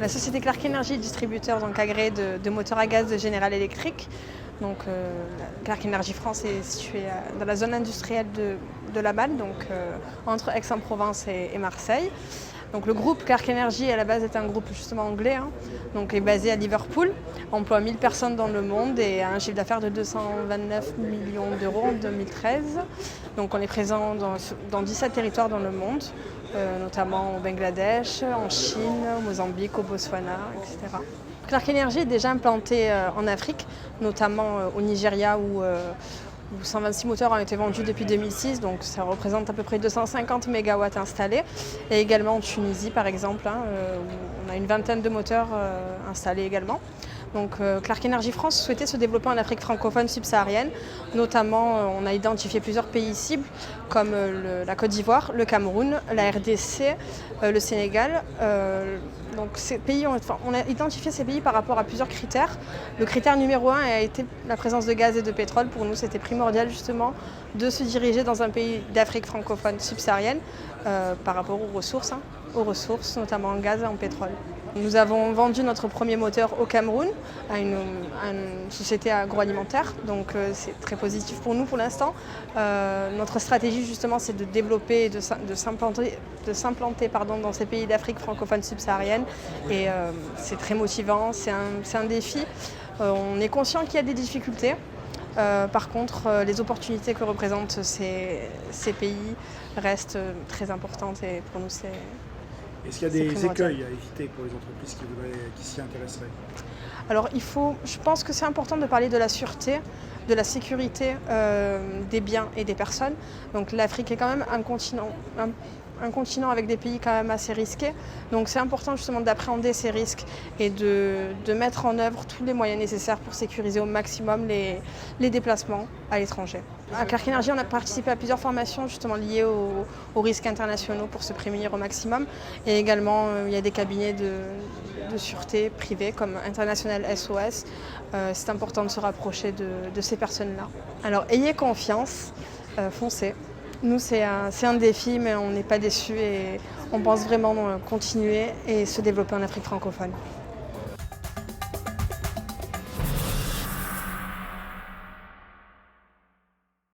La société Clark Energy est distributeur donc, agréé de moteurs à gaz de General Electric. Donc, Clark Energy France est située dans la zone industrielle de La Balle, donc entre Aix-en-Provence et Marseille. Donc, le groupe Clark Energy à la base est un groupe justement anglais, donc est basé à Liverpool, emploie 1000 personnes dans le monde et a un chiffre d'affaires de 229 millions d'euros en 2013. Donc on est présent dans 17 territoires dans le monde, notamment au Bangladesh, en Chine, au Mozambique, au Botswana, etc. Clark Energy est déjà implanté en Afrique, notamment au Nigeria où 126 moteurs ont été vendus depuis 2006, donc ça représente à peu près 250 MW installés. Et également en Tunisie, par exemple, où on a une vingtaine de moteurs installés également. Donc Clark Energy France souhaitait se développer en Afrique francophone subsaharienne. Notamment, on a identifié plusieurs pays cibles comme la Côte d'Ivoire, le Cameroun, la RDC, le Sénégal. Donc on a identifié ces pays par rapport à plusieurs critères. Le critère numéro 1 a été la présence de gaz et de pétrole. Pour nous, c'était primordial justement de se diriger dans un pays d'Afrique francophone subsaharienne par rapport aux ressources, notamment en gaz et en pétrole. Nous avons vendu notre premier moteur au Cameroun à une société agroalimentaire, donc c'est très positif pour nous pour l'instant. Notre stratégie justement c'est de développer et de s'implanter dans ces pays d'Afrique francophone subsaharienne et c'est très motivant, c'est un défi. On est conscient qu'il y a des difficultés. Par contre, les opportunités que représentent ces pays restent très importantes et pour nous c'est... Est-ce qu'il y a des écueils à éviter pour les entreprises qui s'y intéresseraient? Alors je pense que c'est important de parler de la sûreté, de la sécurité des biens et des personnes. Donc l'Afrique est quand même un continent avec des pays quand même assez risqués. Donc c'est important justement d'appréhender ces risques et de mettre en œuvre tous les moyens nécessaires pour sécuriser au maximum les déplacements à l'étranger. À Clark Energy, on a participé à plusieurs formations justement liées aux risques internationaux pour se prémunir au maximum. Et également, il y a des cabinets de sûreté privés comme International SOS. C'est important de se rapprocher de ces personnes-là. Alors ayez confiance, foncez. Nous, c'est un défi, mais on n'est pas déçus et on pense vraiment continuer et se développer en Afrique francophone.